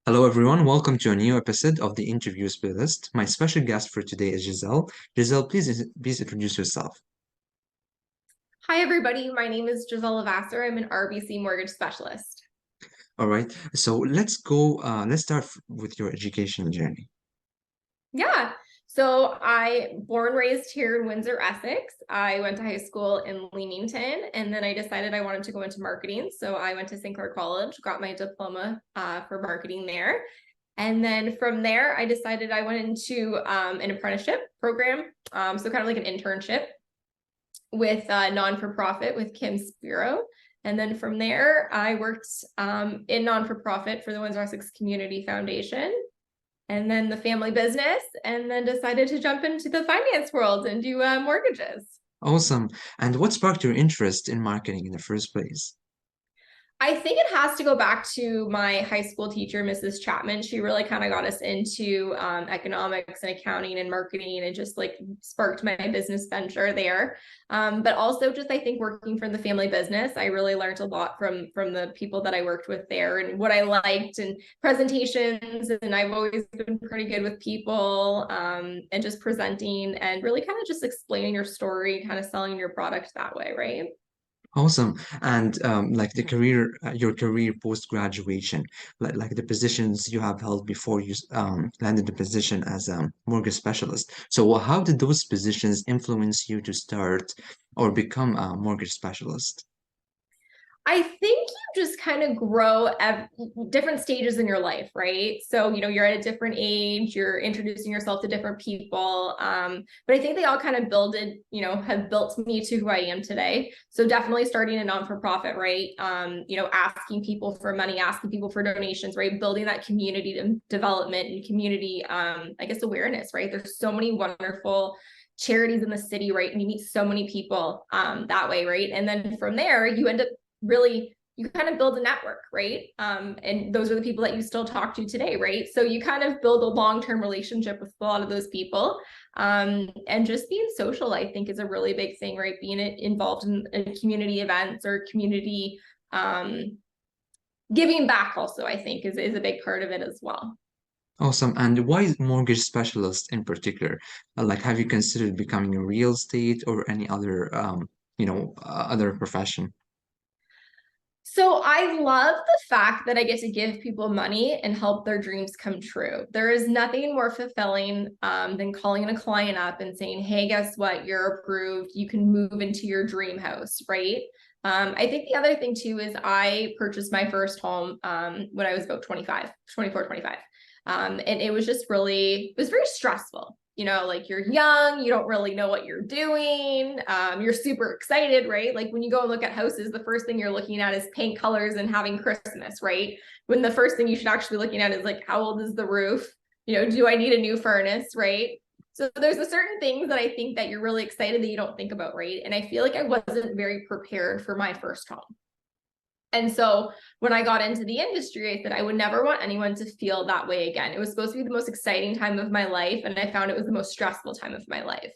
Hello, everyone. Welcome to a new episode of the Interviews Playlist. My special guest for today is Giselle. Giselle, please introduce yourself. Hi, everybody. My name is Gisele Vassar. I'm an RBC mortgage specialist. All right. So let's go. Let's start with your educational journey. Yeah. So I born raised here in Windsor, Essex. I went to high school in Leamington, and then I decided I wanted to go into marketing. So I went to St. Clair College, got my diploma for marketing there. And then from there, I decided I went into an apprenticeship program. So kind of like an internship with non-for-profit with Kim Spiro. And then from there, I worked in non-for-profit for the Windsor Essex Community Foundation and then the family business, and then decided to jump into the finance world and do mortgages. Awesome. And what sparked your interest in marketing in the first place? I think it has to go back to my high school teacher, Mrs. Chapman. She really kind of got us into economics and accounting and marketing and just like sparked my business venture there. But also just I think working for the family business, I really learned a lot from the people that I worked with there and what I liked and presentations. And I've always been pretty good with people and just presenting and really kind of just explaining your story, kind of selling your product that way, right? Awesome. And like your career post graduation, like the positions you have held before you landed the position as a mortgage specialist. So how did those positions influence you to start or become a mortgage specialist? I think you just kind of grow at different stages in your life, right? So, you're at a different age, you're introducing yourself to different people. But I think they all kind of have built me to who I am today. So definitely starting a non-for-profit, right? Asking people for money, asking people for donations, right? Building that community development and community, I guess, awareness, right? There's so many wonderful charities in the city, right? And you meet so many people that way, right? And then from there, you end up really you kind of build a network, right? And those are the people that you still talk to today, right? So you kind of build a long-term relationship with a lot of those people. And just being social, I think, is a really big thing, right? Being involved in community events or community giving back also, I think, is a big part of it as well. Awesome. And why mortgage specialist in particular? Like, have you considered becoming a real estate or any other, other profession? So I love the fact that I get to give people money and help their dreams come true. There is nothing more fulfilling than calling a client up and saying, hey, guess what? You're approved. You can move into your dream house, right? I think the other thing too is I purchased my first home when I was about 25, 24, 25. And it was just it was very stressful. Like you're young, you don't really know what you're doing. You're super excited, right? Like when you go and look at houses, the first thing you're looking at is paint colors and having Christmas, right? When the first thing you should actually be looking at is like, how old is the roof? Do I need a new furnace, right? So there's a certain things that I think that you're really excited that you don't think about, right? And I feel like I wasn't very prepared for my first home. And so when I got into the industry, I said I would never want anyone to feel that way again. It was supposed to be the most exciting time of my life, and I found it was the most stressful time of my life.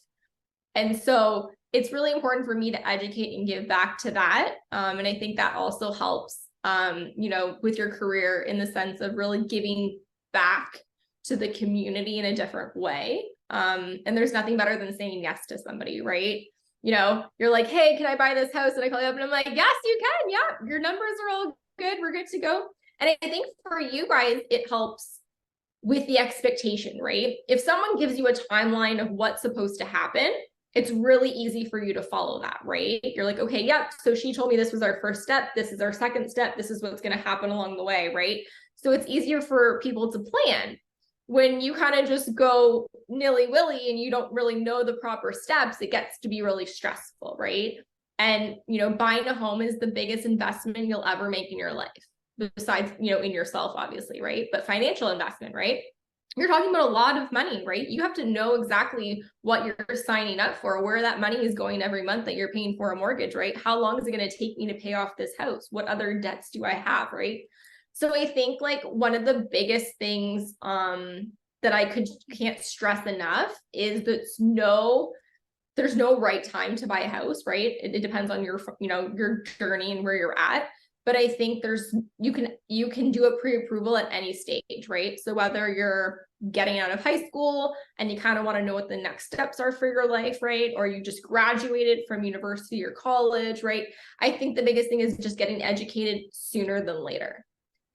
And so it's really important for me to educate and give back to that. And I think that also helps, with your career in the sense of really giving back to the community in a different way. And there's nothing better than saying yes to somebody, right? You're like, hey, can I buy this house? And I call you up and I'm like, yes, you can. Yeah, your numbers are all good. We're good to go. And I think for you guys, it helps with the expectation, right? If someone gives you a timeline of what's supposed to happen, it's really easy for you to follow that, right? You're like, okay, yep. So she told me this was our first step. This is our second step. This is what's going to happen along the way, right? So it's easier for people to plan. When you kind of just go nilly-willy and you don't really know the proper steps, it gets to be really stressful, right? And, buying a home is the biggest investment you'll ever make in your life, besides, in yourself, obviously, right? But financial investment, right? You're talking about a lot of money, right? You have to know exactly what you're signing up for, where that money is going every month that you're paying for a mortgage, right? How long is it going to take me to pay off this house? What other debts do I have, right? So I think like one of the biggest things that can't stress enough is that there's no right time to buy a house, right? It depends on your journey and where you're at. But I think you can do a pre-approval at any stage, right? So whether you're getting out of high school and you kind of want to know what the next steps are for your life, right? Or you just graduated from university or college, right? I think the biggest thing is just getting educated sooner than later.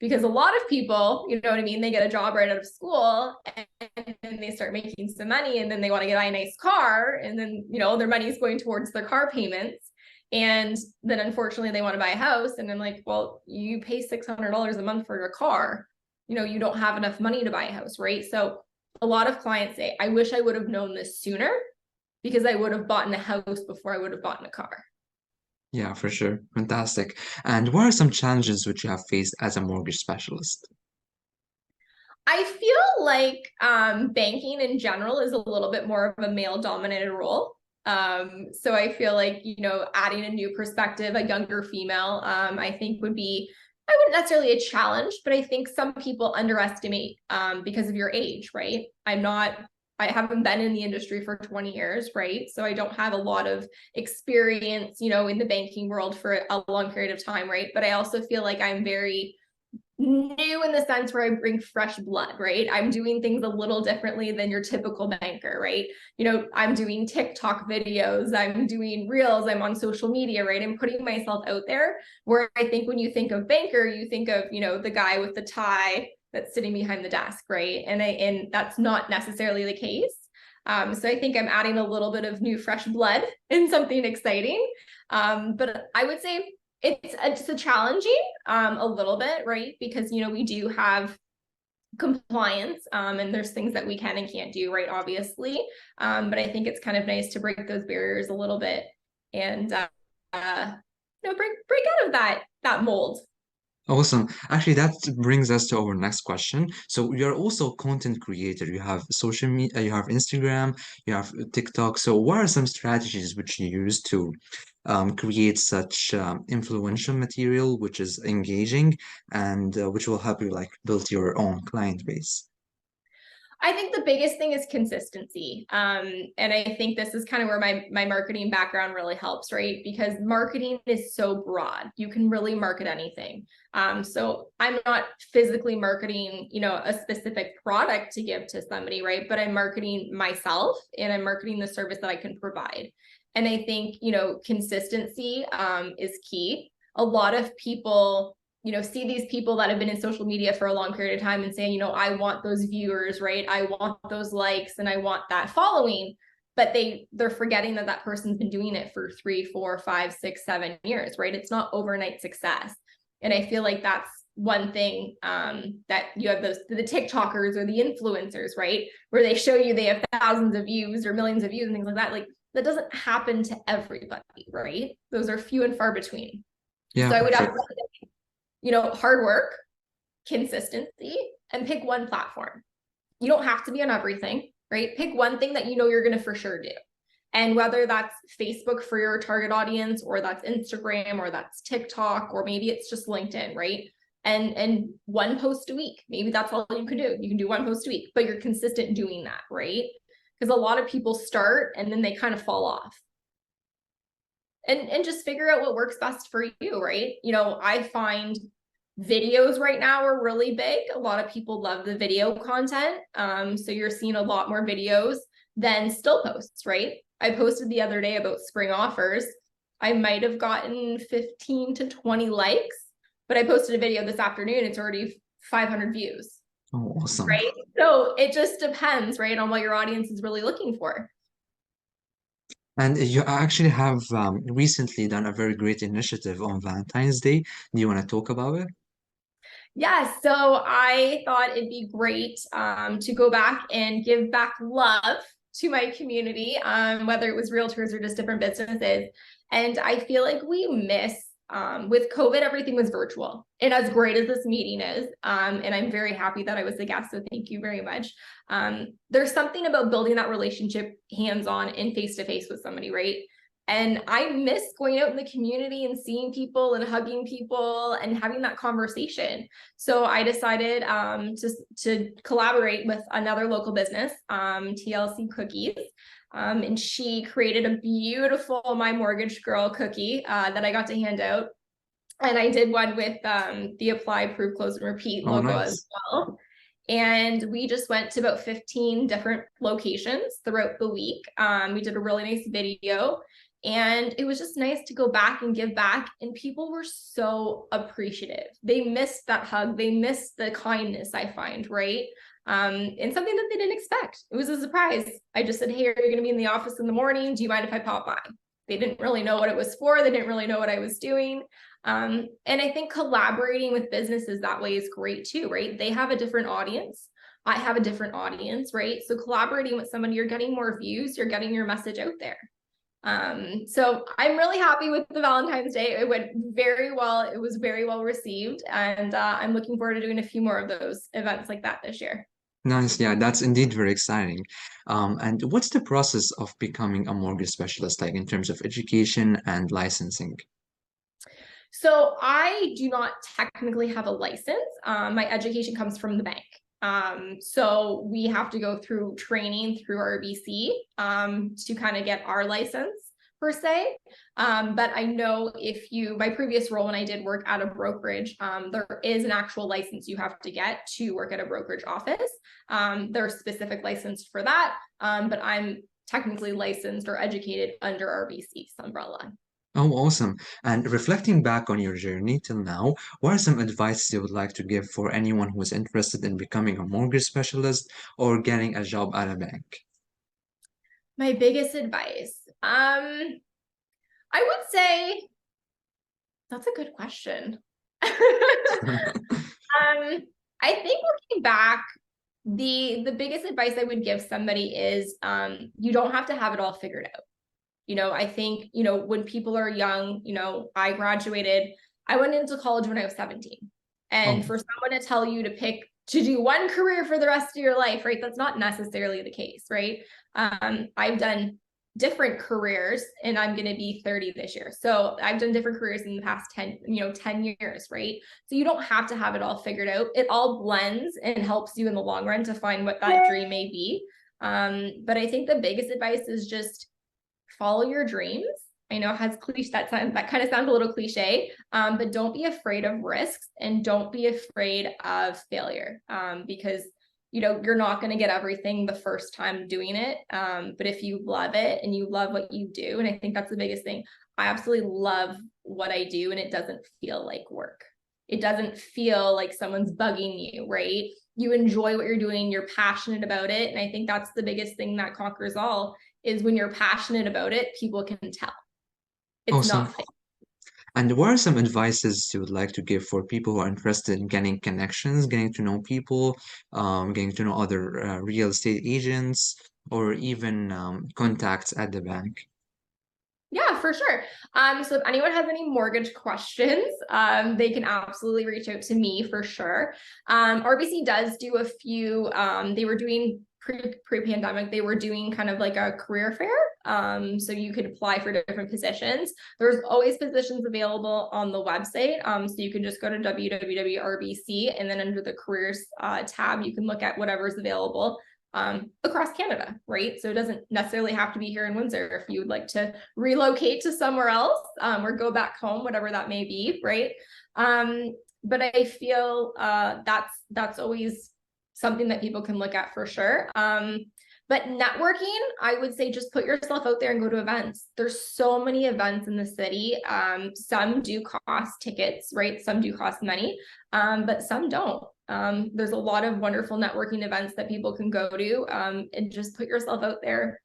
Because a lot of people, you know what I mean, they get a job right out of school and then they start making some money and then they want to get a nice car and then, you know, their money is going towards their car payments. And then unfortunately they want to buy a house and then like, well, you pay $600 a month for your car. You know, you don't have enough money to buy a house, right? So a lot of clients say, I wish I would have known this sooner because I would have bought a house before I would have bought a car. Yeah, for sure. Fantastic. And what are some challenges which you have faced as a mortgage specialist? I feel like banking in general is a little bit more of a male dominated role. So I feel like, you know, adding a new perspective, a younger female, I think would be, I wouldn't necessarily a challenge, but I think some people underestimate because of your age, right? I haven't been in the industry for 20 years, right? So I don't have a lot of experience, you know, in the banking world for a long period of time, right? But I also feel like I'm very new in the sense where I bring fresh blood, right? I'm doing things a little differently than your typical banker, right? You know, I'm doing TikTok videos, I'm doing reels, I'm on social media, right? I'm putting myself out there where I think when you think of banker, you think of, you know, the guy with the tie that's sitting behind the desk, right? And that's not necessarily the case. So I think I'm adding a little bit of new fresh blood in something exciting. But I would say it's a challenging a little bit, right? Because you know we do have compliance and there's things that we can and can't do, right? Obviously, but I think it's kind of nice to break those barriers a little bit and you know break out of that mold. Awesome. Actually, that brings us to our next question. So you're also a content creator. You have social media, you have Instagram, you have TikTok. So what are some strategies which you use to create such influential material, which is engaging and which will help you like build your own client base? I think the biggest thing is consistency. And I think this is kind of where my marketing background really helps, right? Because marketing is so broad. You can really market anything. So I'm not physically marketing, you know, a specific product to give to somebody, right? But I'm marketing myself and I'm marketing the service that I can provide. And I think, you know, consistency is key. A lot of people, you know, see these people that have been in social media for a long period of time and saying, you know, I want those viewers, right? I want those likes and I want that following. But they're forgetting that that person's been doing it for 3, 4, 5, 6, 7 years, right? It's not overnight success. And I feel like that's one thing that you have the TikTokers or the influencers, right? Where they show you they have thousands of views or millions of views and things like that. Like that doesn't happen to everybody, right? Those are few and far between. Yeah, So I would for definitely, you know, hard work, consistency, and pick one platform. You don't have to be on everything, right? Pick one thing that you know you're going to for sure do. And whether that's Facebook for your target audience, or that's Instagram, or that's TikTok, or maybe it's just LinkedIn, right? And one post a week. Maybe that's all you can do. You can do one post a week, but you're consistent doing that, right? Because a lot of people start and then they kind of fall off. And just figure out what works best for you, right? You know, I find videos right now are really big. A lot of people love the video content. So you're seeing a lot more videos than still posts, right? I posted the other day about spring offers. I might have gotten 15 to 20 likes, but I posted a video this afternoon. It's already 500 views, oh, awesome. right? So it just depends, right, on what your audience is really looking for. And you actually have recently done a very great initiative on Valentine's Day. Do you want to talk about it? Yeah, so I thought it'd be great to go back and give back love to my community, whether it was realtors or just different businesses. And I feel like we miss, with COVID, everything was virtual. And as great as this meeting is, and I'm very happy that I was the guest, so thank you very much. There's something about building that relationship hands-on and face-to-face with somebody, right? And I miss going out in the community and seeing people and hugging people and having that conversation. So I decided to collaborate with another local business, TLC Cookies. And she created a beautiful My Mortgage Girl cookie that I got to hand out. And I did one with the apply, prove, close, and repeat Oh, logo as nice. well. And we just went to about 15 different locations throughout the week. We did a really nice video, and it was just nice to go back and give back. And people were so appreciative. They missed that hug, they missed the kindness, I find, right? And something that they didn't expect. It was a surprise. I just said, hey, are you going to be in the office in the morning? Do you mind if I pop by? They didn't really know what it was for. They didn't really know what I was doing. And I think collaborating with businesses that way is great too, right? They have a different audience. I have a different audience, right? So collaborating with somebody, you're getting more views, you're getting your message out there. So I'm really happy with the Valentine's Day. It went very well. It was very well received. And I'm looking forward to doing a few more of those events like that this year. Nice. Yeah, that's indeed very exciting. And what's the process of becoming a mortgage specialist, like in terms of education and licensing? So I do not technically have a license. My education comes from the bank. So we have to go through training through RBC to kind of get our license per se. But I know if you, my previous role when I did work at a brokerage, there is an actual license you have to get to work at a brokerage office. There's specific license for that, but I'm technically licensed or educated under RBC's umbrella. Oh, awesome. And reflecting back on your journey till now, what are some advice you would like to give for anyone who is interested in becoming a mortgage specialist or getting a job at a bank? My biggest advice. I would say that's a good question. I think looking back, the biggest advice I would give somebody is you don't have to have it all figured out. I think, when people are young, I graduated, I went into college when I was 17. And Oh, for someone to tell you to do one career for the rest of your life, right? That's not necessarily the case, right? I've done different careers and I'm going to be 30 this year. So I've done different careers in the past 10 years, right? So you don't have to have it all figured out. It all blends and helps you in the long run to find what that dream may be. But I think the biggest advice is just follow your dreams. I know it has cliche that kind of sounds a little cliche, but don't be afraid of risks and don't be afraid of failure, because you're not going to get everything the first time doing it. But if you love it and you love what you do, and I think that's the biggest thing, I absolutely love what I do, and it doesn't feel like work. It doesn't feel like someone's bugging you, right? You enjoy what you're doing, you're passionate about it, and I think that's the biggest thing that conquers all is when you're passionate about it, people can tell. It's awesome. not fake. And what are some advices you would like to give for people who are interested in getting connections, getting to know people, getting to know other real estate agents, or even contacts at the bank? Yeah, for sure. So if anyone has any mortgage questions, they can absolutely reach out to me for sure. RBC does do a few, they were doing pre-pandemic, they were doing kind of like a career fair. So you could apply for different positions. There's always positions available on the website. So you can just go to www.rbc and then under the careers tab, you can look at whatever's available across Canada, right? So it doesn't necessarily have to be here in Windsor. If you would like to relocate to somewhere else or go back home, whatever that may be, right? But I feel that's always something that people can look at for sure. But networking, I would say just put yourself out there and go to events. There's so many events in the city. Some do cost tickets, right? Some do cost money, but some don't. There's a lot of wonderful networking events that people can go to, and just put yourself out there.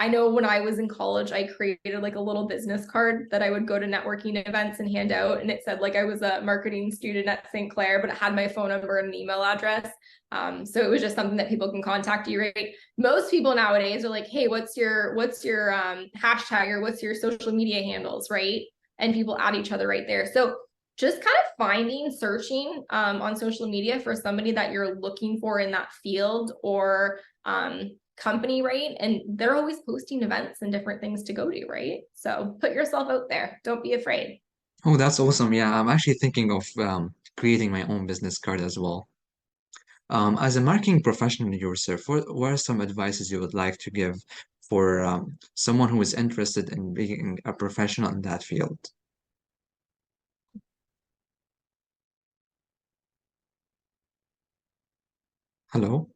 I know when I was in college, I created like a little business card that I would go to networking events and hand out. And it said like I was a marketing student at St. Clair, but it had my phone number and an email address. So it was just something that people can contact you, right? Most people nowadays are like, hey, what's your hashtag or what's your social media handles, right? And people add each other right there. So just kind of searching on social media for somebody that you're looking for in that field or company, right? And they're always posting events and different things to go to, right? So put yourself out there. Don't be afraid. Oh, that's awesome. Yeah, I'm actually thinking of creating my own business card as well. As a marketing professional yourself, what are some advices you would like to give for someone who is interested in being a professional in that field? Hello?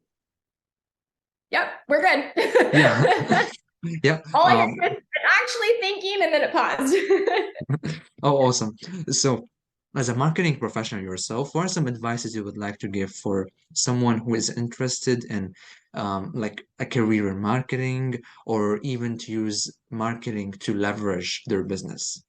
Yep, we're good. Yeah. Yeah. All I did was actually thinking and then it paused. Oh, awesome. So, as a marketing professional yourself, what are some advices you would like to give for someone who is interested in like a career in marketing or even to use marketing to leverage their business?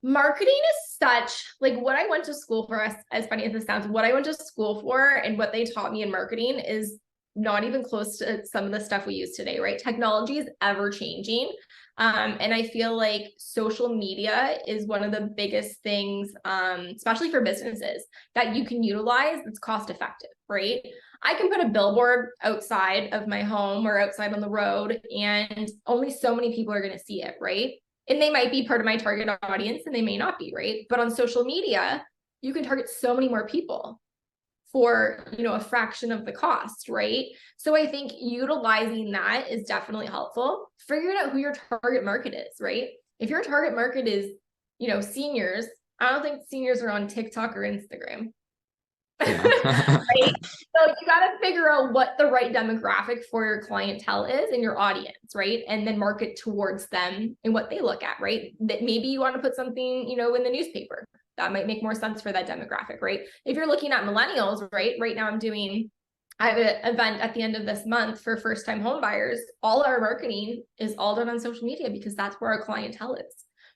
Marketing is such like what I went to school for, as funny as this sounds, what I went to school for and what they taught me in marketing is not even close to some of the stuff we use today, right? Technology is ever changing. And I feel like social media is one of the biggest things, especially for businesses, that you can utilize that's cost effective, right? I can put a billboard outside of my home or outside on the road, and only so many people are going to see it, right? And they might be part of my target audience and they may not be, right? But on social media, you can target so many more people for, a fraction of the cost, right? So I think utilizing that is definitely helpful. Figuring out who your target market is, right? If your target market is, seniors, I don't think seniors are on TikTok or Instagram. Yeah. Right? So you got to figure out what the right demographic for your clientele is and your audience, right? And then market towards them and what they look at, right? That maybe you want to put something, in the newspaper. That might make more sense for that demographic, right? If you're looking at millennials, right? Right now I have an event at the end of this month for first time home buyers. All our marketing is all done on social media because that's where our clientele is,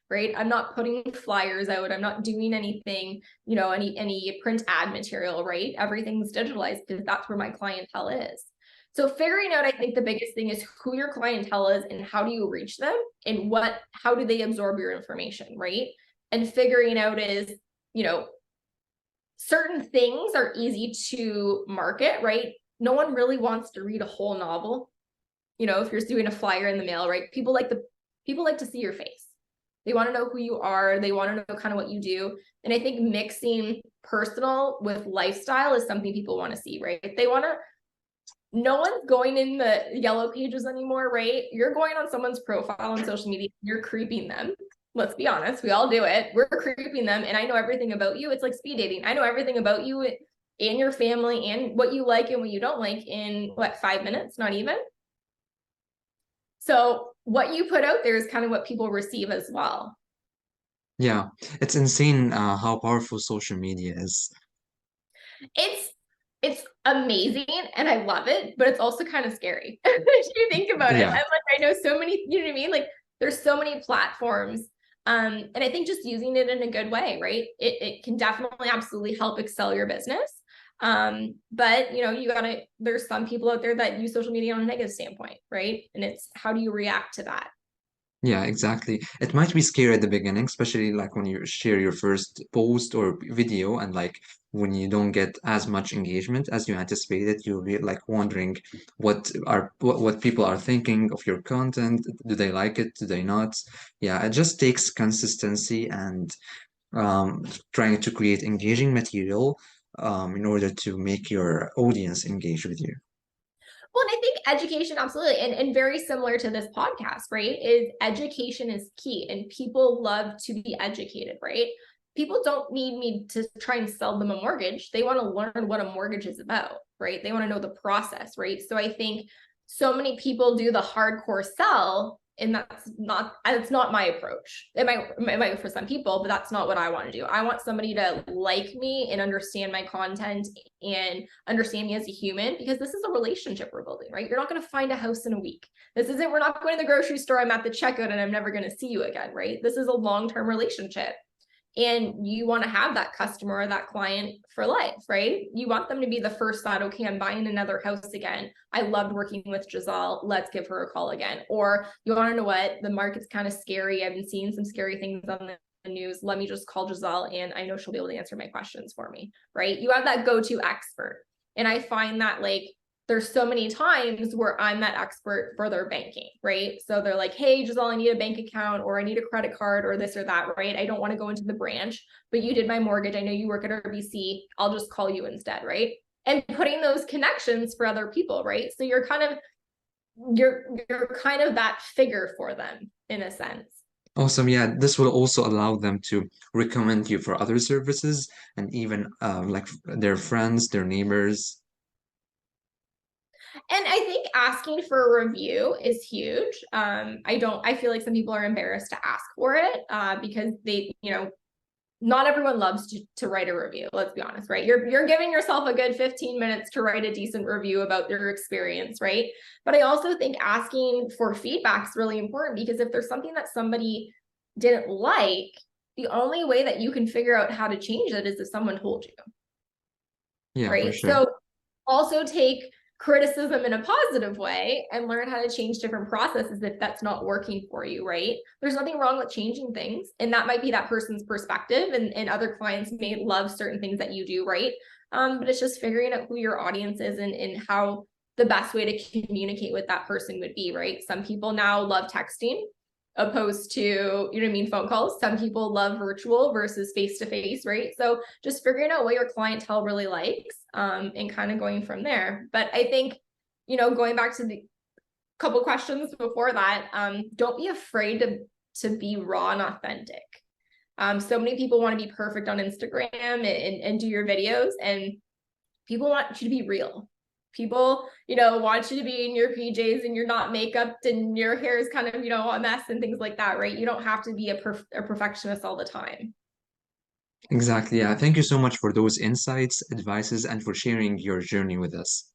right? I'm not putting flyers out. I'm not doing anything, any print ad material, right? Everything's digitalized because that's where my clientele is. So figuring out, I think the biggest thing is who your clientele is and how do you reach them and how do they absorb your information, right? And figuring out is, certain things are easy to market, right? No one really wants to read a whole novel. If you're doing a flyer in the mail, right? People like to see your face. They want to know who you are. They want to know kind of what you do. And I think mixing personal with lifestyle is something people want to see, right? No one's going in the yellow pages anymore, right? You're going on someone's profile on social media, you're creeping them. Let's be honest, we all do it. We're creeping them, and I know everything about you. It's like speed dating. I know everything about you and your family and what you like and what you don't like in 5 minutes, not even. So what you put out there is kind of what people receive as well. Yeah, it's insane how powerful social media is. It's it's amazing and I love it, but it's also kind of scary if you think about it. I'm Yeah. like, I know so many, you know what I mean? Like there's so many platforms. And I think just using it in a good way, right? It can definitely absolutely help excel your business. But there's some people out there that use social media on a negative standpoint, right? And it's how do you react to that? Yeah, exactly. It might be scary at the beginning, especially like when you share your first post or video and like when you don't get as much engagement as you anticipated, you'll be like wondering what people are thinking of your content. Do they like it? Do they not? Yeah, it just takes consistency and trying to create engaging material in order to make your audience engage with you. Well, and I think education, absolutely, and very similar to this podcast, right? Is education is key, and people love to be educated, right? People don't need me to try and sell them a mortgage. They want to learn what a mortgage is about, right? They want to know the process, right? So I think so many people do the hardcore sell, and that's not my approach. It might for some people, but that's not what I want to do. I want somebody to like me and understand my content and understand me as a human, because this is a relationship we're building, right? You're not going to find a house in a week. We're not going to the grocery store. I'm at the checkout and I'm never going to see you again, right? This is a long-term relationship. And you want to have that customer or that client for life, right? You want them to be the first thought, okay, I'm buying another house again. I loved working with Gisele. Let's give her a call again. Or you want to know what? The market's kind of scary. I've been seeing some scary things on the news. Let me just call Gisele and I know she'll be able to answer my questions for me, right? You have that go-to expert. And I find that there's so many times where I'm that expert for their banking, right? So they're like, hey, Gisele, I need a bank account or I need a credit card or this or that, right? I don't want to go into the branch, but you did my mortgage. I know you work at RBC. I'll just call you instead, right? And putting those connections for other people, right? So you're kind of that figure for them in a sense. Awesome. Yeah, this will also allow them to recommend you for other services and even like their friends, their neighbors. And I think asking for a review is huge. I feel like some people are embarrassed to ask for it because not everyone loves to write a review. Let's be honest, right? You're giving yourself a good 15 minutes to write a decent review about your experience, right? But I also think asking for feedback is really important because if there's something that somebody didn't like, the only way that you can figure out how to change it is if someone told you, Yeah, for right? sure. So also take criticism in a positive way and learn how to change different processes if that's not working for you, right? There's nothing wrong with changing things. And that might be that person's perspective. And other clients may love certain things that you do, right? But it's just figuring out who your audience is and how the best way to communicate with that person would be, right? Some people now love texting opposed to, you know what I mean, phone calls. Some people love virtual versus face to face, right? So just figuring out what your clientele really likes and kind of going from there. But I think, going back to the couple questions before that, don't be afraid to be raw and authentic. So many people want to be perfect on Instagram and do your videos, and people want you to be real. People, want you to be in your PJs and you're not makeup and your hair is kind of, a mess and things like that, right? You don't have to be a perfectionist all the time. Exactly. Yeah. Thank you so much for those insights, advices, and for sharing your journey with us.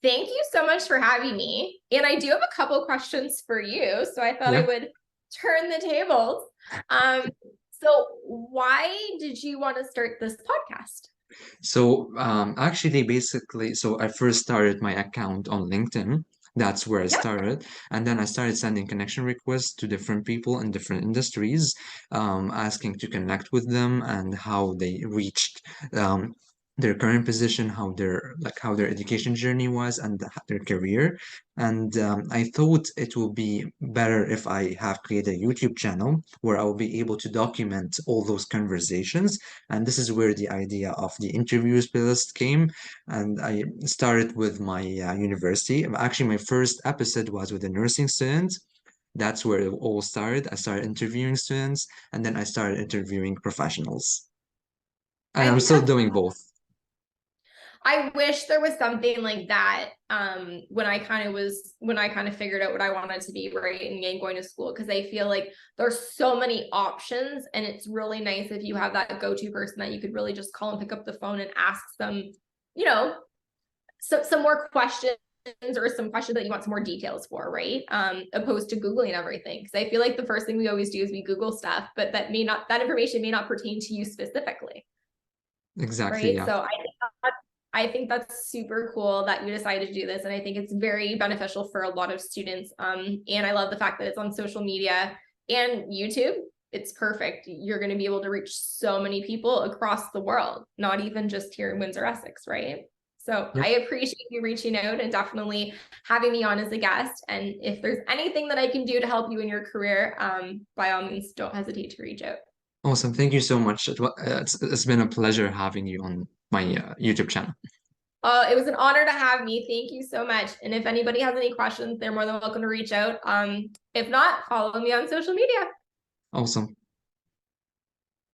Thank you so much for having me. And I do have a couple questions for you. So I thought I Yeah. would turn the tables. Um, so why did you want to start this podcast? So actually, basically, so I first started my account on LinkedIn. That's where I Yep. started. And then I started sending connection requests to different people in different industries, asking to connect with them and how they reached their current position, how their education journey was, and their career. And I thought it will be better if I have created a YouTube channel where I will be able to document all those conversations, and this is where the idea of the interviews playlist came. And I started with my university. Actually, my first episode was with a nursing student. That's where it all started. I started interviewing students, and then I started interviewing professionals. And I I'm think still that's doing both. I wish there was something like that when I kind of figured out what I wanted to be, right, and going to school, because I feel like there's so many options and it's really nice if you have that go-to person that you could really just call and pick up the phone and ask them, you know, some more questions or some questions that you want some more details for, right? Opposed to Googling everything. Because I feel like the first thing we always do is we Google stuff, but that information may not pertain to you specifically, Exactly, right? yeah. So I think that's super cool that you decided to do this. And I think it's very beneficial for a lot of students. And I love the fact that it's on social media and YouTube. It's perfect. You're going to be able to reach so many people across the world, not even just here in Windsor, Essex, right? So Yep. I appreciate you reaching out and definitely having me on as a guest. And if there's anything that I can do to help you in your career, by all means, don't hesitate to reach out. Awesome. Thank you so much. It's been a pleasure having you on my YouTube channel. It was an honor to have me. Thank you so much. And if anybody has any questions, they're more than welcome to reach out. If not, follow me on social media. Awesome.